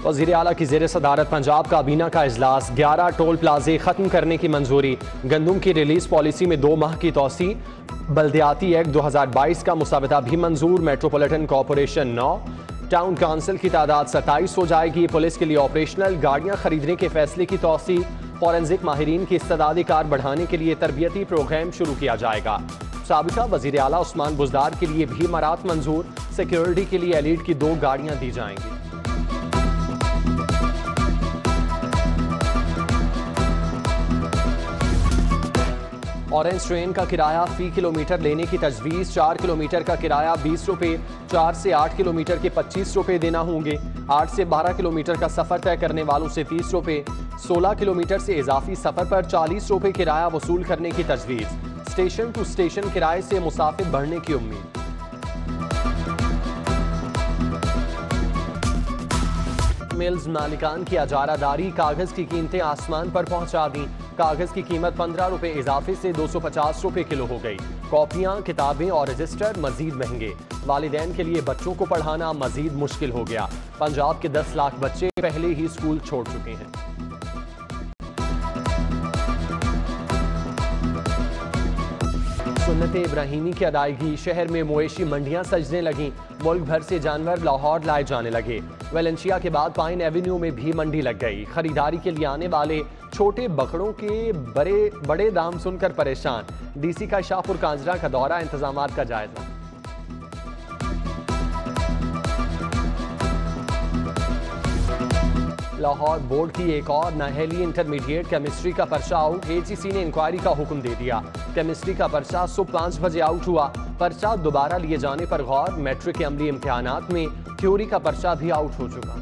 वज़ीर आला की ज़ेर सदारत पंजाब काबीना का इजलास। 11 टोल प्लाजे ख़त्म करने की मंजूरी। गंदम की रिलीज पॉलिसी में 2 माह की तोसी। बल्दियाती एक्ट 2022 का मुसावदा भी मंजूर। मेट्रोपॉलिटन कॉरपोरेशन 9, टाउन काउंसिल की तादाद 27 हो जाएगी। पुलिस के लिए ऑपरेशनल गाड़ियाँ खरीदने के फैसले की तोसी। फॉरेंसिक माहिरीन की इस्तेदादी कार बढ़ाने के लिए तरबियती प्रोग्राम शुरू किया जाएगा। साबिका वज़ीर आला उस्मान बुज़दार के लिए भी इमारात मंजूर। सिक्योरिटी के लिए एलीट की 2 गाड़ियाँ दी जाएंगी। ऑरेंज ट्रेन का किराया फी किलोमीटर लेने की तजवीज़। 4 किलोमीटर का किराया 20 रुपये, 4 से 8 किलोमीटर के 25 रुपये देना होंगे। 8 से 12 किलोमीटर का सफ़र तय करने वालों से 30 रुपये, 16 किलोमीटर से इजाफी सफ़र पर 40 रुपये किराया वसूल करने की तजवीज़। स्टेशन टू स्टेशन किराए से मुसाफिर बढ़ने की उम्मीद। मिल्स मालिकान की अजारादारी। कागज की कीमतें आसमान पर पहुंचा दी। कागज की कीमत 15 रुपये इजाफे से 250 रुपये किलो हो गई। कॉपियां, किताबें और रजिस्टर मजीद महंगे। वालिदैन के लिए बच्चों को पढ़ाना मजीद मुश्किल हो गया। पंजाब के 10 लाख बच्चे पहले ही स्कूल छोड़ चुके हैं। सुन्नत इब्राहिमी की अदायगी। शहर में मवेशी मंडियां सजने लगी। मुल्क भर से जानवर लाहौर लाए जाने लगे। वेलेंशिया के बाद पाइन एवेन्यू में भी मंडी लग गई। खरीदारी के लिए आने वाले छोटे बकरों के बड़े दाम सुनकर परेशान। डीसी का शाहपुर कांजरा का दौरा, इंतजामात का जायजा। लाहौर बोर्ड की एक और नाहेली इंटरमीडिएट केमिस्ट्री का पर्चा आउट। एचईसी ने इंक्वायरी का हुक्म दे दिया। केमिस्ट्री का पर्चा सुबह 5 बजे आउट हुआ। पर्चा दोबारा लिए जाने पर गौर। मैट्रिक के अमली इम्तिहानात में थ्योरी का पर्चा भी आउट हो चुका।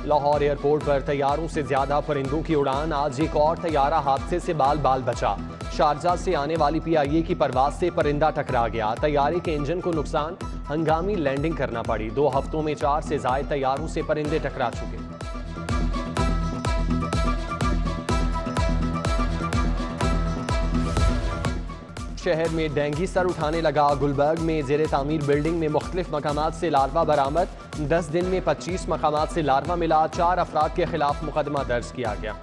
लाहौर एयरपोर्ट पर तैयारों से ज्यादा परिंदों की उड़ान। आज एक और तैयारा हादसे से बाल बाल बचा। शारजा से आने वाली PIA की परवाज से परिंदा टकरा गया। तैयारे के इंजन को नुकसान, हंगामी लैंडिंग करना पड़ी। 2 हफ्तों में 4 से ज्यादा तैयारों से परिंदे टकरा चुके। शहर में डेंगू सर उठाने लगा। गुलबर्ग में ज़ेरे तामीर बिल्डिंग में मुख्तलिफ मकामात से लार्वा बरामद। 10 दिन में 25 मकामात से लार्वा मिला। 4 अफराद के खिलाफ मुकदमा दर्ज किया गया।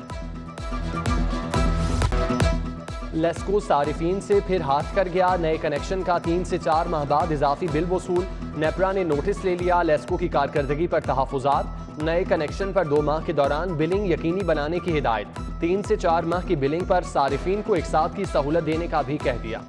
लेस्को सारिफीन से फिर हाथ कर गया। नए कनेक्शन का 3 से 4 माह बाद इजाफी बिल वसूल। नेपरा ने नोटिस ले लिया। लेस्को की कारकर्दगी पर तहफ़्फ़ुज़ात। नए कनेक्शन पर 2 माह के दौरान बिलिंग यकीनी बनाने की हिदायत। 3 से 4 माह की बिलिंग पर सारिफीन को एक साथ की सहूलत देने का भी कह दिया।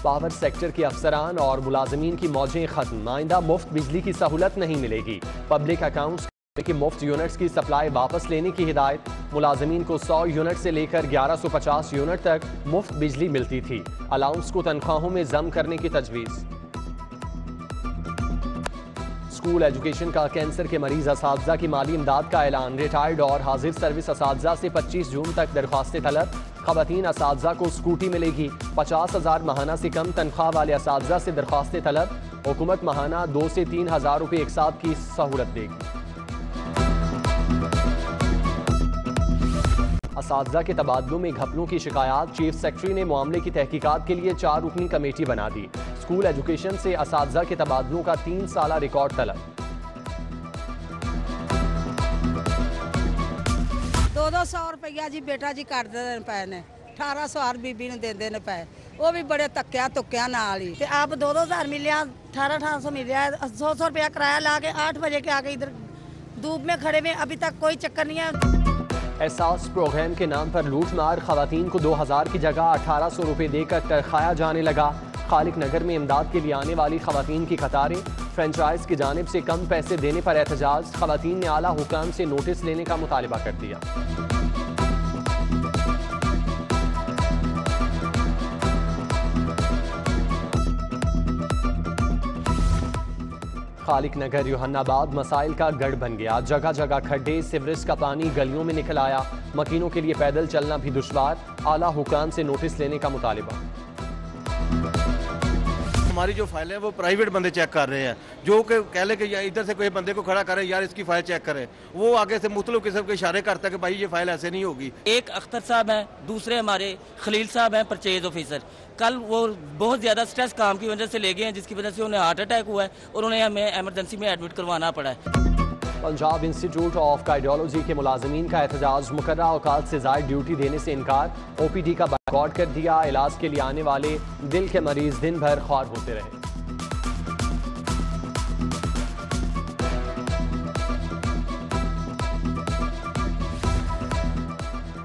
पावर सेक्टर के अफसरान और मुलाजमीन की मौजें खत्म। आइंदा मुफ्त बिजली की सहूलत नहीं मिलेगी। पब्लिक अकाउंट्स की मुफ्त यूनिट्स की सप्लाई वापस लेने की हिदायत। मुलाजमीन को 100 यूनिट से लेकर 1150 यूनिट तक मुफ्त बिजली मिलती थी। अलाउंस को तनख्वाहों में जम करने की तजवीज़। स्कूल एजुकेशन का कैंसर के मरीज असातिज़ा की माली इमदाद का ऐलान। रिटायर्ड और हाजिर सर्विस असातिज़ा से 25 जून तक दरख्वास्तें तलब। ख़वातीन असातिज़ा को स्कूटी मिलेगी। 50,000 माहाना से कम तनख्वाह वाले असातिज़ा से दरख्वास्तें तलब। हुकूमत माहाना 2 से 3 हज़ार रुपये एक साथ की सहूलत देगी। असातिज़ा के तबादलों में घपलों की शिकायत। चीफ सेक्रेटरी ने मामले की तहकीकात के लिए 4 रुकनी कमेटी बना दी। स्कूल एजुकेशन से असातिज़ा के तबादलों का 3 साला रिकॉर्ड तलब। 200 रुपया जी बेटा जी कर देने पे ने। 1800 हर बीबी ने दे देने पे। वो भी बड़े तक्या तुक्या नाल ही। आप 2-2000 मिलिया, 1800 मिलिया, 100 रुपया किराया ला के 8 बजे के आके इधर धूप में खड़े में अभी तक कोई चक्कर नहीं है। एहसास प्रोग्राम के नाम पर लूट मार। खवातीन को 2000 की जगह 1800 रुपये देकर तरखाया जाने लगा। खालिक नगर में इमदाद के लिए आने वाली खवातीन की कतारें। फ्रेंचाइज की जानिब से कम पैसे देने पर एहतजाज। खवातीन ने आला हुकाम से नोटिस लेने का मुतालिबा कर दिया। खालिक नगर यूहन्नाबाद मसाइल का गढ़ बन गया। जगह जगह खड्डे, सिवरेज का पानी गलियों में निकल आया। मकीनों के लिए पैदल चलना भी दुश्वार। आला हुकाम से नोटिस लेने का मुतालिबा। हमारी जो फाइल है वो प्राइवेट बंदे चेक कर रहे हैं, जो कि कह ले कि इधर से कोई बंदे को खड़ा करें, यार इसकी फाइल चेक करें, वो आगे से मुख्तलिफ किस्म के इशारे करता है कि भाई ये फाइल ऐसे नहीं होगी। एक अख्तर साहब हैं, दूसरे हमारे खलील साहब हैं परचेज ऑफिसर। कल वो बहुत ज़्यादा स्ट्रेस काम की वजह से ले गए हैं, जिसकी वजह से उन्हें हार्ट अटैक हुआ है और उन्हें हमें एमरजेंसी में एडमिट करवाना पड़ा है। पंजाब इंस्टीट्यूट ऑफ कार्डियोलॉजी के मुलाजमीन का एहतजाज, मुकर्ररा औकात से ज़ायद ड्यूटी देने से इनकार, OPD का बायकॉट कर दिया। इलाज के लिए आने वाले दिल के मरीज दिन भर ख्वार होते रहे।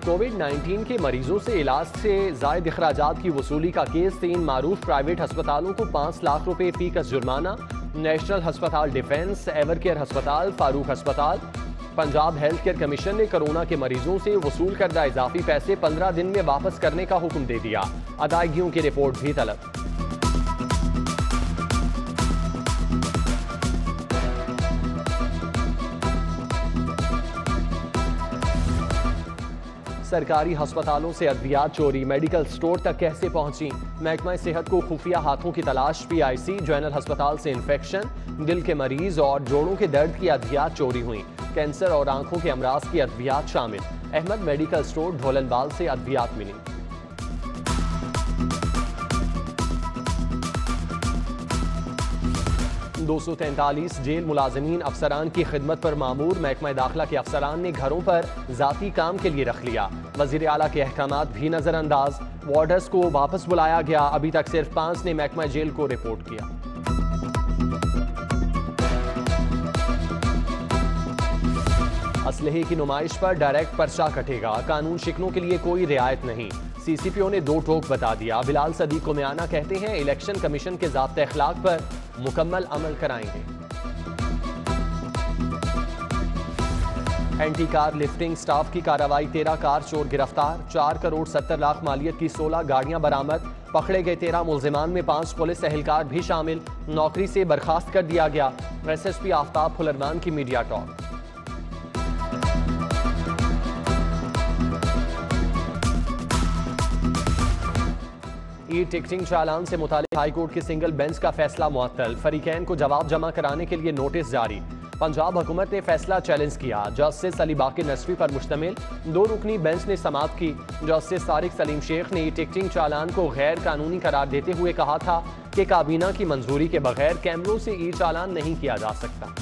कोविड-19 के मरीजों से इलाज से ज़ायद अखराजात की वसूली का केस, 3 मारूफ प्राइवेट अस्पतालों को 5 लाख रुपए फीकस जुर्माना। नेशनल हस्पताल डिफेंस, एवर केयर हस्पताल, फारूक हस्पताल। पंजाब हेल्थ केयर कमीशन ने कोरोना के मरीजों से वसूल करदा इजाफी पैसे 15 दिन में वापस करने का हुक्म दे दिया। अदायगियों की रिपोर्ट भी तलब। सरकारी अस्पतालों से अद्वियात चोरी, मेडिकल स्टोर तक कैसे पहुंची? महकमा सेहत को खुफिया हाथों की तलाश। PIC जनरल अस्पताल से इंफेक्शन, दिल के मरीज और जोड़ों के दर्द की अद्वियात चोरी हुई। कैंसर और आंखों के अमराज की अद्वियात शामिल। अहमद मेडिकल स्टोर ढोलनबाल से अद्वियात मिली। $243 जेल मुलाजमीन अफसरान की खिदमत पर मामूर। महकमा दाखिला के अफसरान ने घरों पर जाती काम के लिए रख लिया। वजीर आला के अहकामात भी नजरअंदाज। वार्डर्स को वापस बुलाया गया। अभी तक सिर्फ 5 ने महकमा जेल को रिपोर्ट किया। असलहे की नुमाइश पर डायरेक्ट पर्चा कटेगा। कानून शिकनों के लिए कोई रियायत नहीं। CCPO ने 2 टोक बता दिया। बिलाल सदीक को म्याना कहते हैं इलेक्शन कमीशन के ज़ाब्ते अखलाक पर मुकम्मल अमल कराएंगे। एंटी कार लिफ्टिंग स्टाफ की कार्रवाई, 13 कार चोर गिरफ्तार। 4 करोड़ 70 लाख मालियत की 16 गाड़ियां बरामद। पकड़े गए 13 मुलजिमान में 5 पुलिस एहलकार भी शामिल। नौकरी से बर्खास्त कर दिया गया। SSP आफ्ताब फुलरमान की मीडिया टॉक। टिकटिंग चालान से मुतालिक हाईकोर्ट की सिंगल बेंच का फैसला मुअत्तल। फरीकैन को जवाब जमा कराने के लिए नोटिस जारी। पंजाब हुकूमत ने फैसला चैलेंज किया। जस्टिस अली बाकिर नसवी पर मुश्तमिल 2 रुकनी बेंच ने समाअत की। जस्टिस तारिक सलीम शेख ने टिकटिंग चालान को गैर कानूनी करार देते हुए कहा था कि काबीना की मंजूरी के बगैर कैमरों से चालान नहीं किया जा सकता।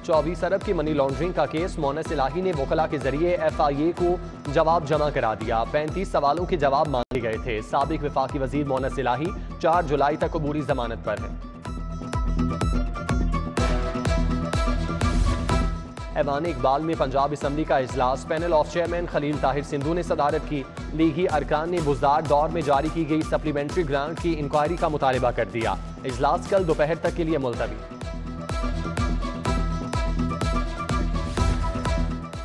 24 अरब की मनी लॉन्ड्रिंग का केस, मोनस इलाही ने वकला के जरिए FIA को जवाब जमा करा दिया। 35 सवालों के जवाब मांगे गए थे। साबिक वफाकी वजीर मोनस इलाही 4 जुलाई तक अबूरी जमानत पर है। ऐवान इकबाल में पंजाब असम्बली का इजलास, panel of chairman Khalil Tahir Sindhu ने सदारत की। लीगी अरकान ने बुजदार दौर में जारी की गई सप्लीमेंट्री ग्रांट की इंक्वायरी का मुतालबा कर दिया। इजलास कल दोपहर तक के लिए मुलतवी।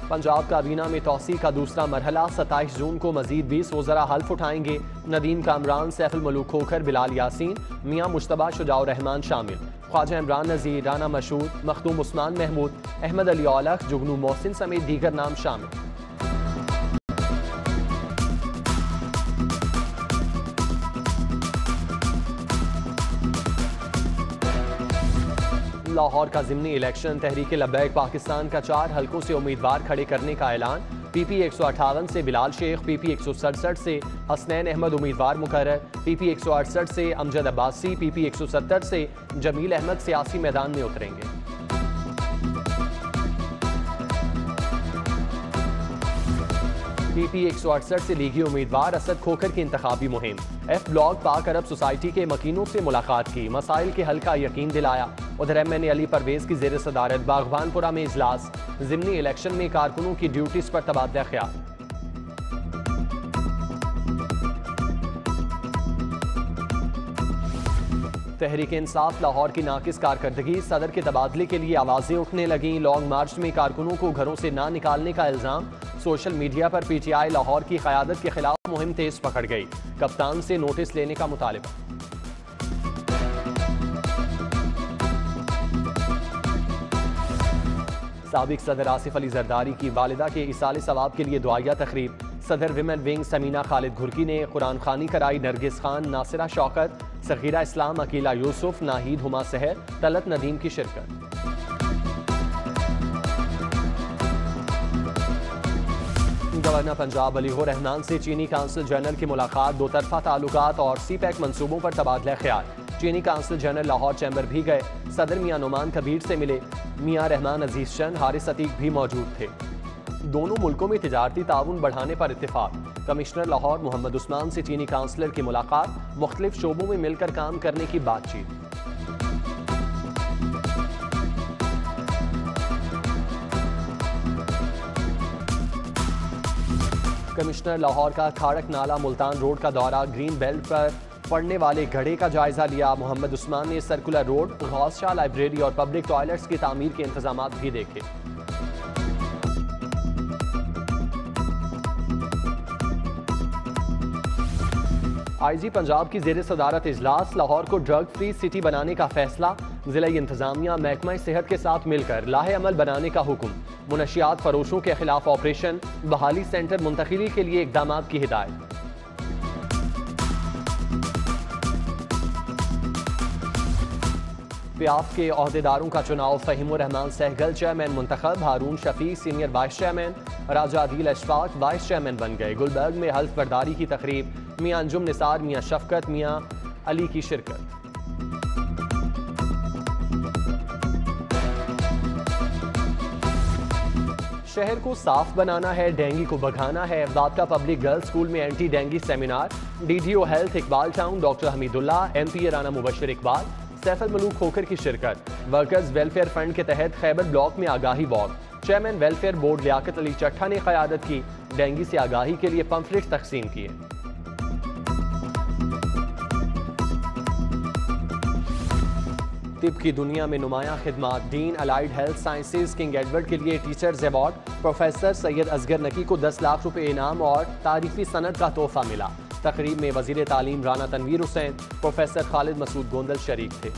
पंजाब काबीना में तौसी का दूसरा मरहला, 27 जून को मजीद 20 वज़रा हल्फ उठाएंगे। नदीम कामरान, सैफुल मलूक खोखर, बिलाल यासीन, मियां मुश्तबा, शुजाउर रहमान शामिल। ख्वाजा इमरान नज़ीर, राना मशहूद, मखदूम उस्मान महमूद, अहमद अली औलख, जुगनू मोहसिन समेत दीगर नाम शामिल। लाहौर का ज़िमनी इलेक्शन, तहरीक लब्बैक पाकिस्तान का 4 हलकों से उम्मीदवार खड़े करने का ऐलान। PP 158 से बिलाल शेख, PP 167 से हसनैन अहमद उम्मीदवार मुकर्रर, PP 168 से अमजद अब्बासी, PP 170 से जमील अहमद सियासी मैदान में उतरेंगे। PP 168 से लीगी उम्मीदवार असद खोखर की इंतखाबी मुहिम। F ब्लॉक पाक अरब सोसाइटी के मकीनों से मुलाकात की, मसाइल के हल का यकीन दिलाया। उधर MNA अली परवेज की जेर सदारत बागबानपुरा में इजलास। ज़िमनी इलेक्शन में कारकुनों की ड्यूटीज पर तबादला ख्याल। तहरीक इंसाफ लाहौर की नाकिस कारकर्दगी, सदर के तबादले के लिए आवाजें उठने लगीं। लॉन्ग मार्च में कारकुनों को घरों से ना निकालने का इल्जाम। सोशल मीडिया पर PTI लाहौर की क़यादत के खिलाफ मुहिम तेज पकड़ गई। कप्तान से नोटिस लेने का मुतालिबा। साबिक सदर आसिफ अली जरदारी की वालिदा के इसाले सवाब के लिए दुआया तकरीब। सदर विमेन विंग समीना खालिद घुरकी ने कुरान खानी कराई। नरगिस खान, नासिरा शौकत, सगीरा इस्लाम, अकीला यूसुफ, नाहिद हुमा सहर, तलत नदीम की शिरकत। गवर्नर पंजाब वलीहुर रहमान से चीनी काउंसिल जनरल की मुलाकात। दो तरफा ताल्लुकात और CPEC मंसूबों पर तबादला ख्याल। चीनी काउंसिल जनरल लाहौर चैम्बर भी गए। सदर मियां नुमान कबीर से मिले। मियां रहमान अजीज चंद, हारिस अतीक भी मौजूद थे। दोनों मुल्कों में तिजारती ताउन बढ़ाने पर इत्तेफाक। कमिश्नर लाहौर मोहम्मद उस्मान से चीनी काउंसलर की मुलाकात। मुख्तलिफ शोबों में मिलकर काम करने की बातचीत। कमिश्नर लाहौर का खाड़क नाला मुल्तान रोड का दौरा। ग्रीन बेल्ट पर पड़ने वाले गड्ढे का जायजा लिया। मोहम्मद उस्मान ने circular road, Ghaus Shah library और पब्लिक टॉयलेट्स की तामीर के इंतजाम भी देखे। IG पंजाब की जेर सदारत इजलास। लाहौर को ड्रग फ्री सिटी बनाने का फैसला। जिला इंतजामिया महकमा सेहत के साथ मिलकर लाहे अमल बनाने का हुक्म। मुनशियात फरोशों के खिलाफ ऑपरेशन, बहाली सेंटर मुंतकिली के लिए इकदाम की हिदायत। प्याफ के अहदेदारों का चुनाव। फहीमुर रहमान सहगल चेयरमैन मुंतखब। हारून शफी सीनियर वाइस चेयरमैन। राजा अदील अशफाक वाइस चेयरमैन बन गए। गुलबर्ग में हल्फ बर्दारी की तकरीब। मियां अंजुम निसार, मियां शफकत, मियां अली की शिरकत। शहर को साफ बनाना है, डेंगू को भगाना है। वापटा पब्लिक गर्ल्स स्कूल में anti dengue seminar. DDO health Iqbal Town doctor Hamidullah, MP Rana Mubashar Iqbal, Saiful Malook Khokhar की शिरकत। वर्कर्स वेलफेयर फंड के तहत खैबर ब्लॉक में आगाही walk. Chairman welfare board Liaquat Ali Chattha ने क़यादत की। डेंगू से आगाही के लिए पंफलेट तकसीम किए। तिब की दुनिया में नुमायां खिदमात। Dean allied health sciences King Edward के लिए teachers award. Professor Syed Asghar Naqi को 10 लाख रुपए इनाम और तारीफी सनद का तोहफा मिला। तकरीब में वजीर तालीम राना तनवीर हुसैन, प्रोफेसर खालिद मसूद गोंदल शरीक थे।